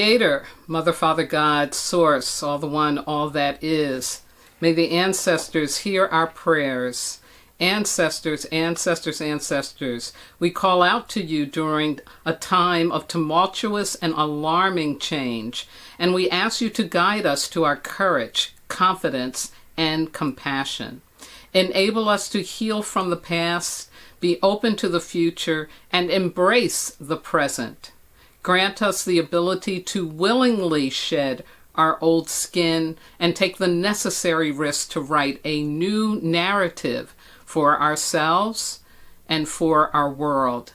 Creator, Mother, Father, God, Source, all the one, all that is. May the ancestors hear our prayers. Ancestors, ancestors, ancestors, we call out to you during a time of tumultuous and alarming change, and we ask you to guide us to our courage, confidence, and compassion. Enable us to heal from the past, be open to the future, and embrace the present. Grant us the ability to willingly shed our old skin and take the necessary risks to write a new narrative for ourselves and for our world.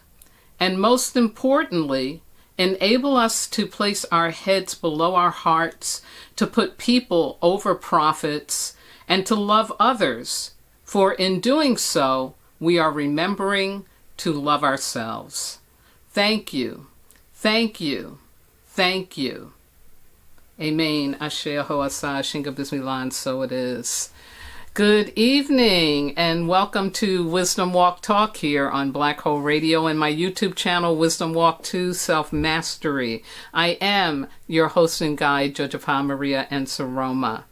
And most importantly, enable us to place our heads below our hearts, to put people over profits, and to love others. For in doing so, we are remembering to love ourselves. Thank you. Thank you. Thank you. Amen. Ashe Ahoasa Shinga Bismillah, so it is. Good evening and welcome to Wisdom Walk Talk here on Black Hole Radio and my YouTube channel, Wisdom Walk 2 Self-Mastery. I am your host and guide, Josefa Maria Enceroma.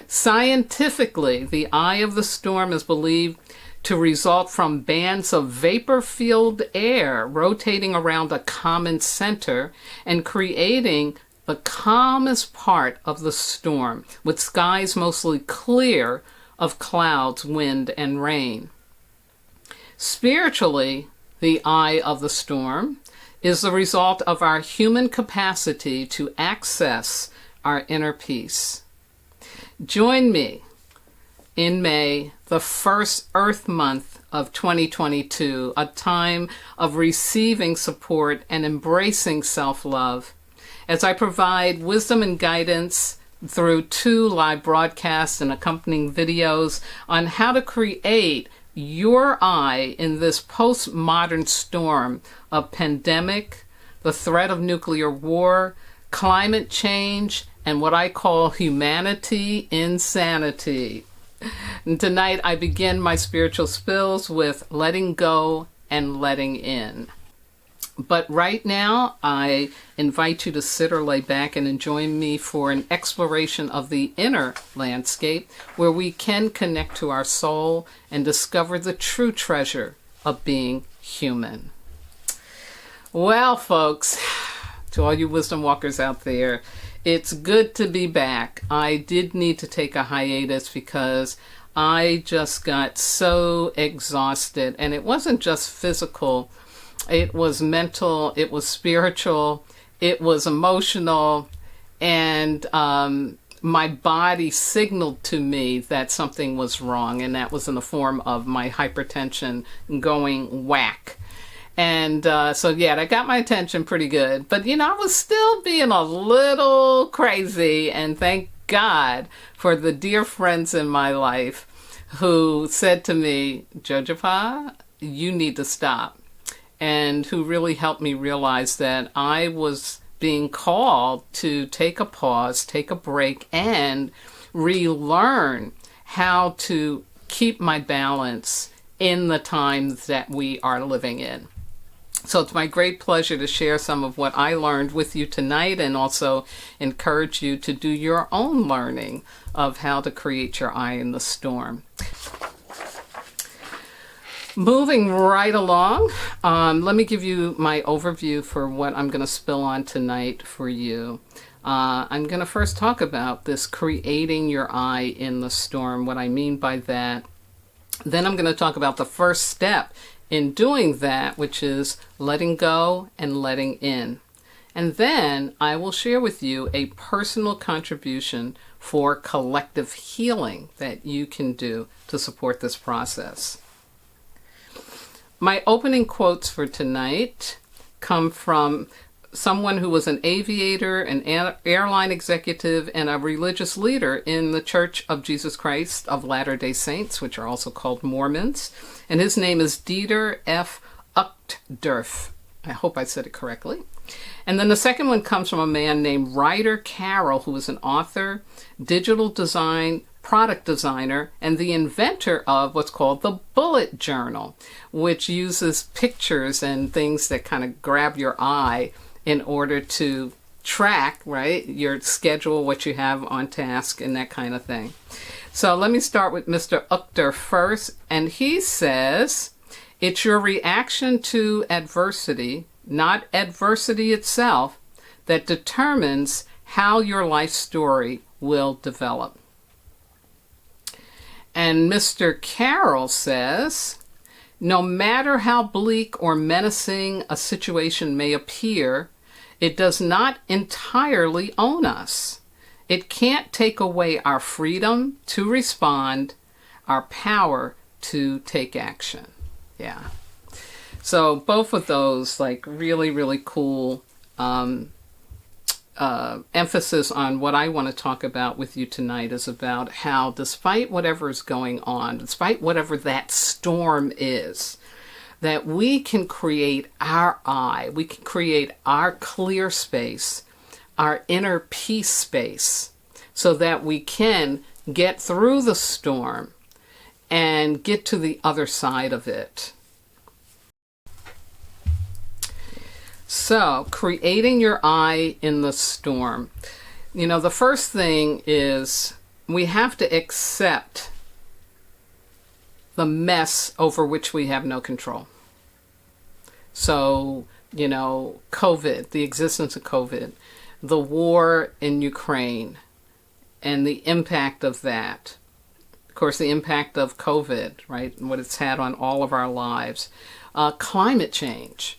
Scientifically, the eye of the storm is believed to result from bands of vapor-filled air rotating around a common center and creating the calmest part of the storm, with skies mostly clear of clouds, wind, and rain. Spiritually, the eye of the storm is the result of our human capacity to access our inner peace. Join me in May, the first Earth month of 2022, a time of receiving support and embracing self-love, as I provide wisdom and guidance through 2 live broadcasts and accompanying videos on how to create your eye in this postmodern storm of pandemic, the threat of nuclear war, climate change, and what I call humanity insanity. And tonight I begin my spiritual spills with letting go and letting in. But right now, I invite you to sit or lay back and join me for an exploration of the inner landscape where we can connect to our soul and discover the true treasure of being human. Well, folks, to all you wisdom walkers out there, it's good to be back. I did need to take a hiatus because I just got so exhausted, and it wasn't just physical. It was mental, it was spiritual, it was emotional, and my body signaled to me that something was wrong, and that was in the form of my hypertension going whack. And so, yeah, that got my attention pretty good. But, I was still being a little crazy, and thank God for the dear friends in my life who said to me, Josefa, you need to stop. And who really helped me realize that I was being called to take a pause, take a break, and relearn how to keep my balance in the times that we are living in. So it's my great pleasure to share some of what I learned with you tonight and also encourage you to do your own learning of how to create your eye in the storm. Moving right along, let me give you my overview for what I'm going to spill on tonight for you. I'm going to first talk about this creating your eye in the storm, what I mean by that. Then I'm going to talk about the first step in doing that, which is letting go and letting in. And then I will share with you a personal contribution for collective healing that you can do to support this process. My opening quotes for tonight come from someone who was an aviator, an airline executive, and a religious leader in the Church of Jesus Christ of Latter-day Saints, which are also called Mormons. And his name is Dieter F. Uchtdorf. I hope I said it correctly. And then the second one comes from a man named Ryder Carroll, who is an author, digital design, product designer, and the inventor of what's called the bullet journal, which uses pictures and things that kind of grab your eye in order to track, right, your schedule, what you have on task, and that kind of thing. So let me start with Mr. Uchter first, and he says, it's your reaction to adversity, not adversity itself, that determines how your life story will develop. And Mr. Carroll says, no matter how bleak or menacing a situation may appear, it does not entirely own us. It can't take away our freedom to respond, our power to take action. Yeah. So both of those, like, really, really cool emphasis on what I want to talk about with you tonight is about how, despite whatever is going on, despite whatever that storm is, that we can create our eye, we can create our clear space, our inner peace space, so that we can get through the storm and get to the other side of it. So, creating your eye in the storm. You know, the first thing is we have to accept the mess over which we have no control. So, you know, COVID, the existence of COVID, the war in Ukraine, and the impact of that. Of course, the impact of COVID, right, and what it's had on all of our lives. Climate change.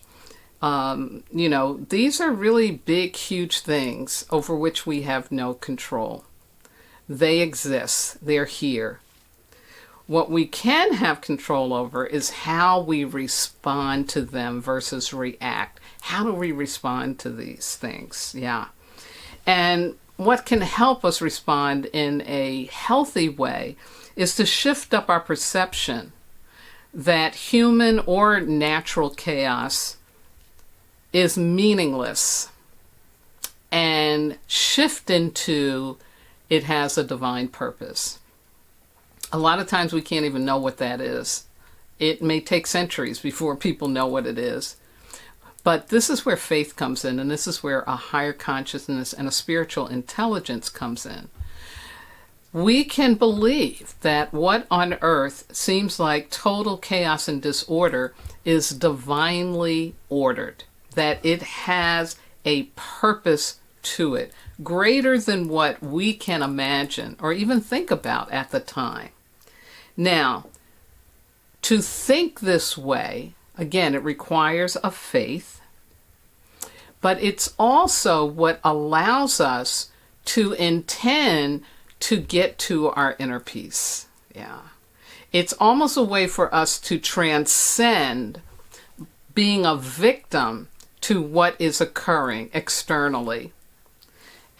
You know, these are really big, huge things over which we have no control. They exist. They're here. What we can have control over is how we respond to them versus react. How do we respond to these things? Yeah. And what can help us respond in a healthy way is to shift up our perception that human or natural chaos is meaningless, and shift into it has a divine purpose. A lot of times we can't even know what that is. It may take centuries before people know what it is. But this is where faith comes in, and this is where a higher consciousness and a spiritual intelligence comes in. We can believe that what on earth seems like total chaos and disorder is divinely ordered, that it has a purpose to it, greater than what we can imagine or even think about at the time. Now, to think this way, again, it requires a faith, but it's also what allows us to intend to get to our inner peace. Yeah. It's almost a way for us to transcend being a victim to what is occurring externally,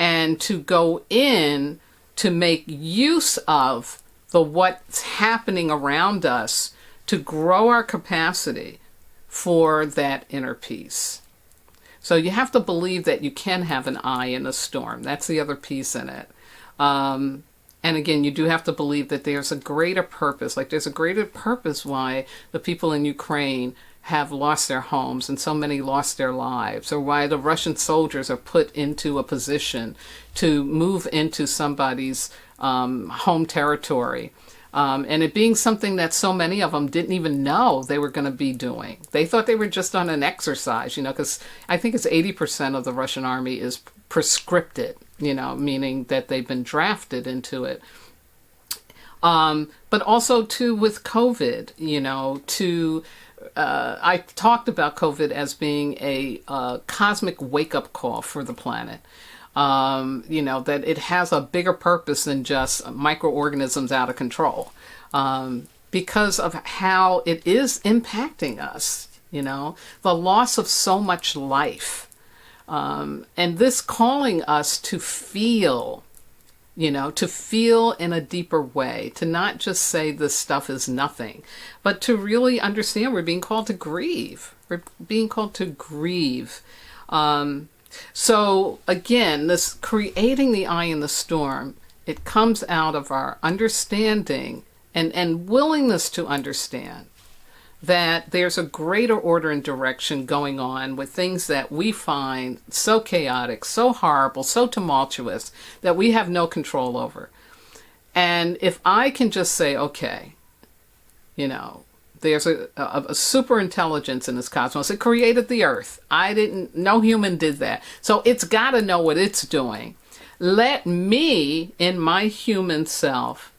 and to go in to make use of what's happening around us to grow our capacity for that inner peace. So you have to believe that you can have an eye in a storm. That's the other piece in it. And again, you do have to believe that there's a greater purpose. Like, there's a greater purpose why the people in Ukraine have lost their homes and so many lost their lives, or why the Russian soldiers are put into a position to move into somebody's home territory. And it being something that so many of them didn't even know they were going to be doing. They thought they were just on an exercise, you know, because I think it's 80% of the Russian army is prescripted, you know, meaning that they've been drafted into it. But also, too, with COVID, you know, I talked about COVID as being a cosmic wake-up call for the planet. You know, that it has a bigger purpose than just microorganisms out of control, because of how it is impacting us, you know, the loss of so much life, and this calling us to feel, you know, to feel in a deeper way, to not just say this stuff is nothing, but to really understand we're being called to grieve. We're being called to grieve. So again, this creating the eye in the storm, it comes out of our understanding and willingness to understand that there's a greater order and direction going on with things that we find so chaotic, so horrible, so tumultuous that we have no control over. And if I can just say, okay, there's a super intelligence in this cosmos. It created the earth. No human did that. So it's got to know what it's doing. Let me, in my human self,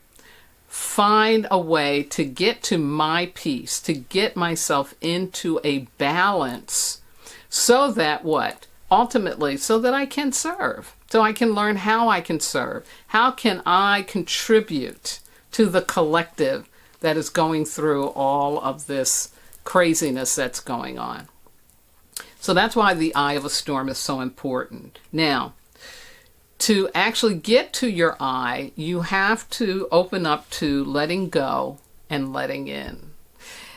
find a way to get to my peace, to get myself into a balance so that ultimately, so that I can serve. So I can learn how I can serve. How can I contribute to the collective that is going through all of this craziness that's going on? So that's why the eye of a storm is so important. Now, to actually get to your eye, you have to open up to letting go and letting in.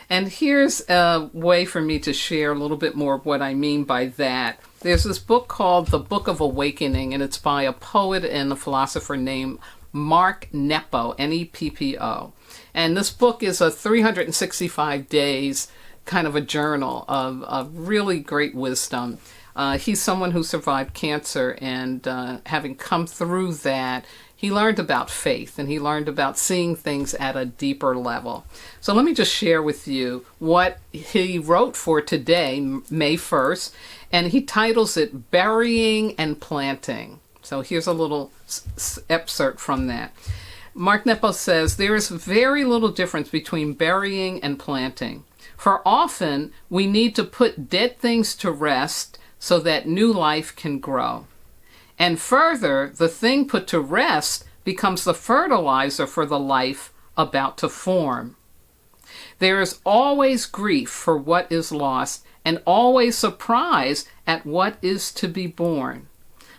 And here's a way for me to share a little bit more of what I mean by that. There's this book called The Book of Awakening, and it's by a poet and a philosopher named Mark Nepo, Neppo. And this book is a 365 days kind of a journal of really great wisdom. He's someone who survived cancer, and having come through that, he learned about faith, and he learned about seeing things at a deeper level. So let me just share with you what he wrote for today, May 1st, and he titles it Burying and Planting. So here's a little excerpt from that. Mark Nepo says, "There is very little difference between burying and planting. For often we need to put dead things to rest so that new life can grow. And further, the thing put to rest becomes the fertilizer for the life about to form. There is always grief for what is lost, and always surprise at what is to be born.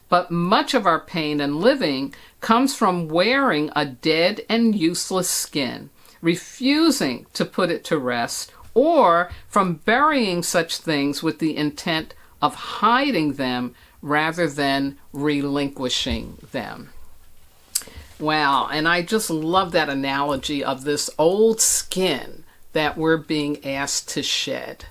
But much of our pain and living comes from wearing a dead and useless skin, refusing to put it to rest, or from burying such things with the intent of hiding them rather than relinquishing them." Wow, and I just love that analogy of this old skin that we're being asked to shed.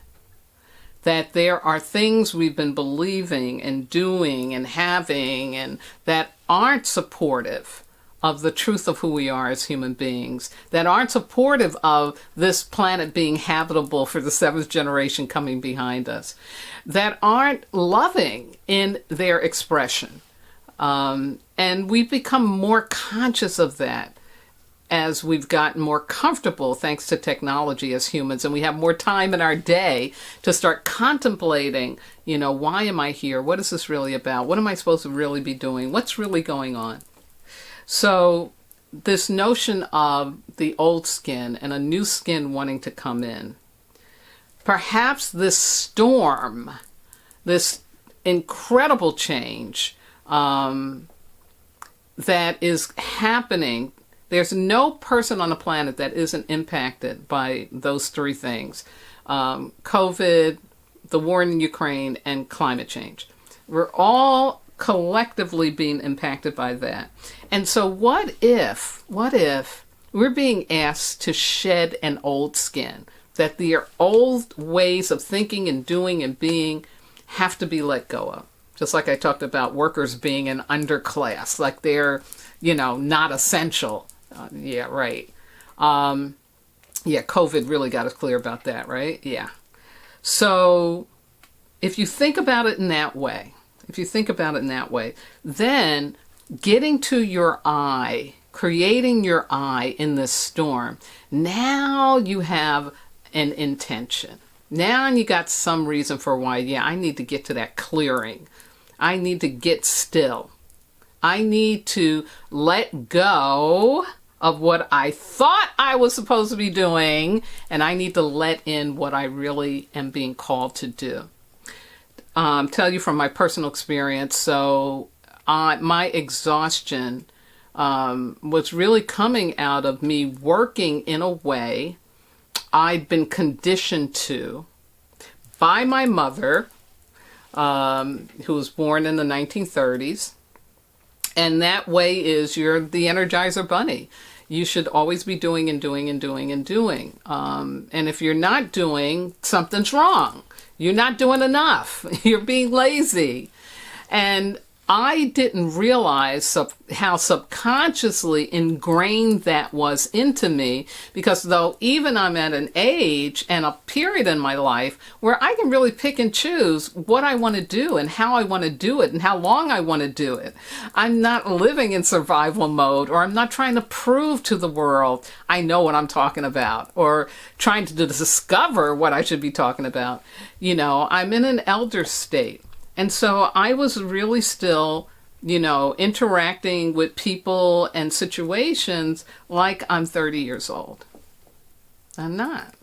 That there are things we've been believing and doing and having and that aren't supportive of the truth of who we are as human beings, that aren't supportive of this planet being habitable for the seventh generation coming behind us, that aren't loving in their expression. And we've become more conscious of that as we've gotten more comfortable thanks to technology as humans, and we have more time in our day to start contemplating, why am I here? What is this really about? What am I supposed to really be doing? What's really going on? So this notion of the old skin and a new skin wanting to come in, perhaps this storm, this incredible change that is happening, there's no person on the planet that isn't impacted by those three things: COVID, the war in Ukraine, and climate change. We're all collectively being impacted by that. And so what if we're being asked to shed an old skin, that the old ways of thinking and doing and being have to be let go of? Just like I talked about workers being an underclass, like they're, not essential. Yeah, right. COVID really got us clear about that, right? Yeah. So if you think about it in that way, then getting to your eye, creating your eye in this storm, now you have an intention. Now you got some reason for why, I need to get to that clearing. I need to get still. I need to let go of what I thought I was supposed to be doing, and I need to let in what I really am being called to do. Tell you from my personal experience, so my exhaustion was really coming out of me working in a way I'd been conditioned to by my mother, who was born in the 1930s. And that way is you're the Energizer Bunny. You should always be doing and doing and doing and doing. And if you're not doing, something's wrong. You're not doing enough. You're being lazy. And I didn't realize how subconsciously ingrained that was into me, because though even I'm at an age and a period in my life where I can really pick and choose what I want to do and how I want to do it and how long I want to do it. I'm not living in survival mode, or I'm not trying to prove to the world I know what I'm talking about, or trying to discover what I should be talking about. I'm in an elder state. And so I was really still, interacting with people and situations like I'm 30 years old. I'm not.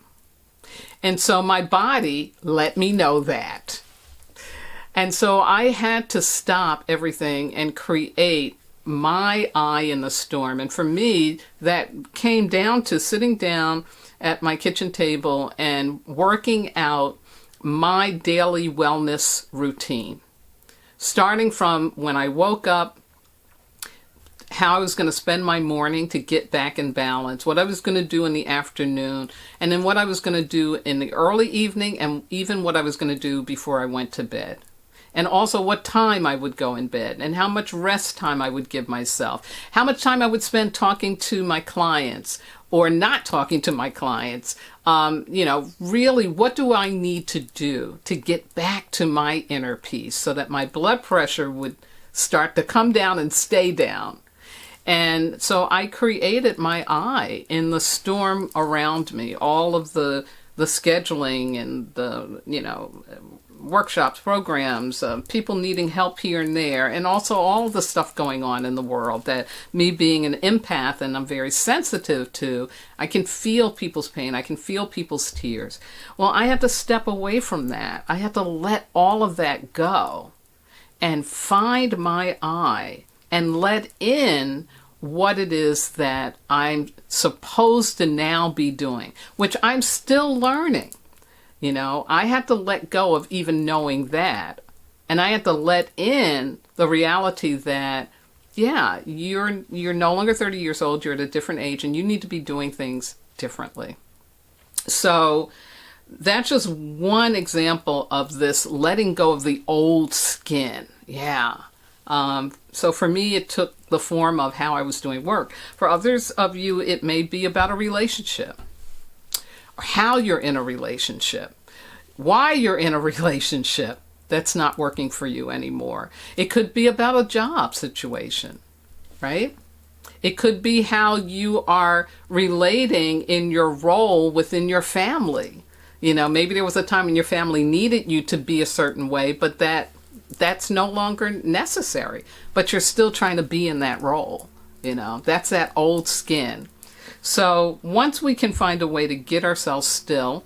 And so my body let me know that. And so I had to stop everything and create my eye in the storm. And for me, that came down to sitting down at my kitchen table and working out my daily wellness routine, starting from when I woke up, how I was going to spend my morning to get back in balance, what I was going to do in the afternoon, and then what I was going to do in the early evening, and even what I was going to do before I went to bed. And also what time I would go in bed, and how much rest time I would give myself, how much time I would spend talking to my clients or not talking to my clients. Really, what do I need to do to get back to my inner peace so that my blood pressure would start to come down and stay down? And so I created my eye in the storm around me, all of the scheduling and the, workshops, programs, people needing help here and there, and also all of the stuff going on in the world that me being an empath and I'm very sensitive to, I can feel people's pain, I can feel people's tears. Well, I had to step away from that. I had to let all of that go and find my eye and let in what it is that I'm supposed to now be doing, which I'm still learning. I had to let go of even knowing that. And I had to let in the reality that, you're no longer 30 years old, you're at a different age, and you need to be doing things differently. So that's just one example of this letting go of the old skin. So for me, it took the form of how I was doing work. For others of you, it may be about a relationship, how you're in a relationship, why you're in a relationship that's not working for you anymore. It could be about a job situation, right? It could be how you are relating in your role within your family. Maybe there was a time when your family needed you to be a certain way, but that's no longer necessary. But you're still trying to be in that role. That's that old skin. So once we can find a way to get ourselves still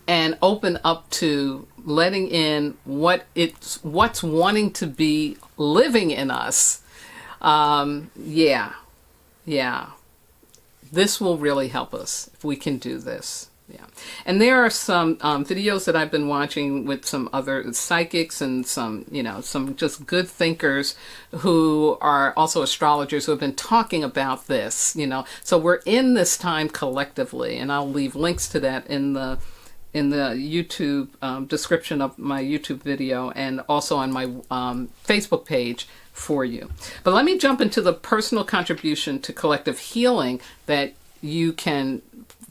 and open up to letting in what's wanting to be living in us, this will really help us if we can do this. And there are some videos that I've been watching with some other psychics and some just good thinkers who are also astrologers who have been talking about this, So we're in this time collectively, and I'll leave links to that in the YouTube description of my YouTube video, and also on my Facebook page for you. But let me jump into the personal contribution to collective healing that you can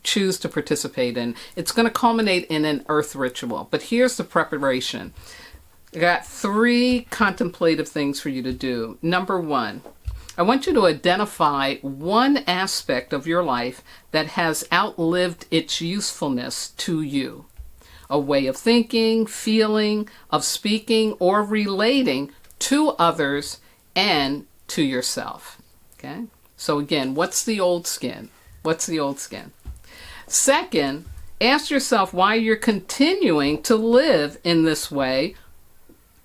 choose to participate in. It's going to culminate in an earth ritual, but here's the preparation. I got 3 contemplative things for you to do. Number 1, I want you to identify one aspect of your life that has outlived its usefulness to you. A way of thinking, feeling, of speaking, or relating to others and to yourself. Okay? So again, what's the old skin? What's the old skin? Second, ask yourself why you're continuing to live in this way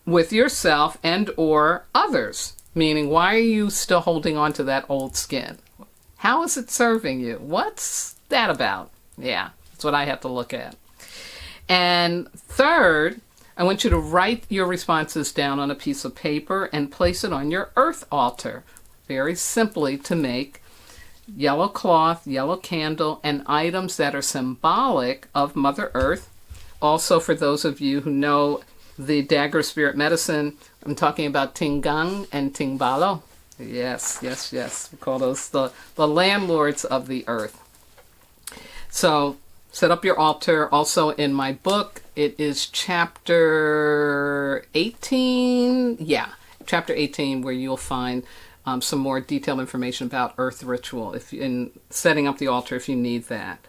with yourself and or others. Meaning, why are you still holding on to that old skin? How is it serving you? What's that about? That's what I have to look at. And third, I want you to write your responses down on a piece of paper and place it on your earth altar, very simply, to make yellow cloth, yellow candle, and items that are symbolic of Mother Earth. Also, for those of you who know the dagger spirit medicine, I'm talking about Tingang and Tingbalo. Yes, yes, yes. We call those the landlords of the earth. So set up your altar. Also in my book, it is chapter 18. Yeah, chapter 18, where you'll find some more detailed information about earth ritual in setting up the altar if you need that.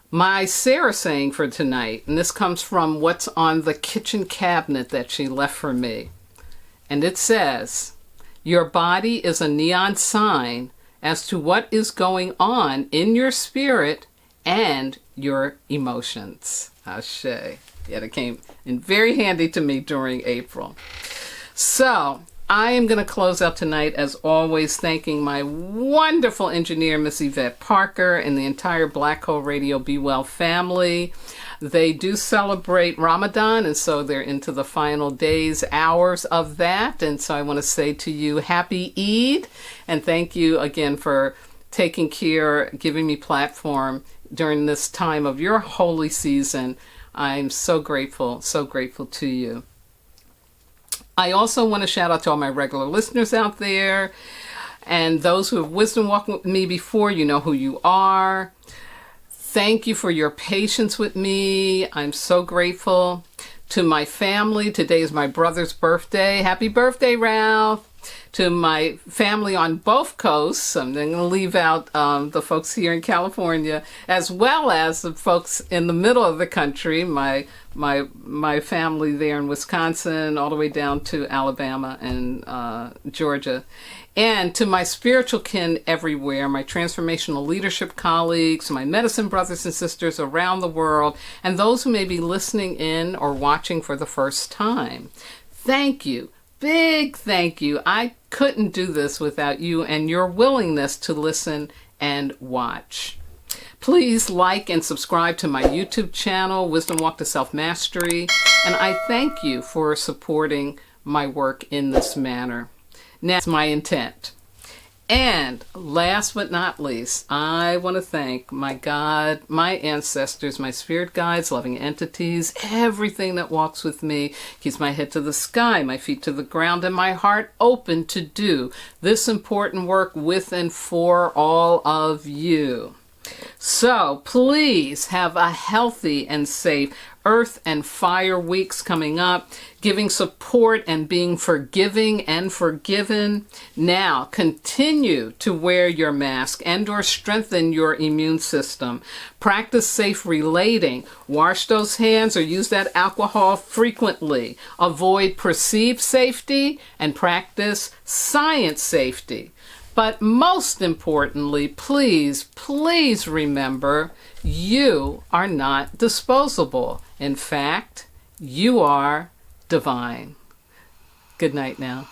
My Sara saying for tonight, and this comes from what's on the kitchen cabinet that she left for me. And it says, your body is a neon sign as to what is going on in your spirit and your emotions. Ashe. Yeah, that came in very handy to me during April. So I am going to close out tonight, as always, thanking my wonderful engineer, Miss Yvette Parker, and the entire Black Hole Radio Be Well family. They do celebrate Ramadan, and so they're into the final days, hours of that. And so I want to say to you, happy Eid, and thank you again for taking care, giving me platform during this time of your holy season. I'm so grateful to you. I also want to shout out to all my regular listeners out there, and those who have wisdom walked with me before. You know who you are. Thank you for your patience with me. I'm so grateful. To my family, today is my brother's birthday. Happy birthday, Ralph. To my family on both coasts, I'm going to leave out the folks here in California, as well as the folks in the middle of the country, my family there in Wisconsin, all the way down to Alabama and Georgia. And to my spiritual kin everywhere, my transformational leadership colleagues, my medicine brothers and sisters around the world, and those who may be listening in or watching for the first time. Thank you. Big thank you. I couldn't do this without you and your willingness to listen and watch. Please like and subscribe to my YouTube channel, Wisdom Walk to Self-Mastery, and I thank you for supporting my work in this manner. Now, that's my intent. And last but not least, I want to thank my God, my ancestors, my spirit guides, loving entities, everything that walks with me, keeps my head to the sky, my feet to the ground, and my heart open to do this important work with and for all of you. So please have a healthy and safe Earth and Fire weeks coming up, giving support and being forgiving and forgiven. Now, continue to wear your mask and or strengthen your immune system. Practice safe relating. Wash those hands or use that alcohol frequently. Avoid perceived safety and practice science safety. But most importantly, please, please remember, you are not disposable. In fact, you are divine. Good night now.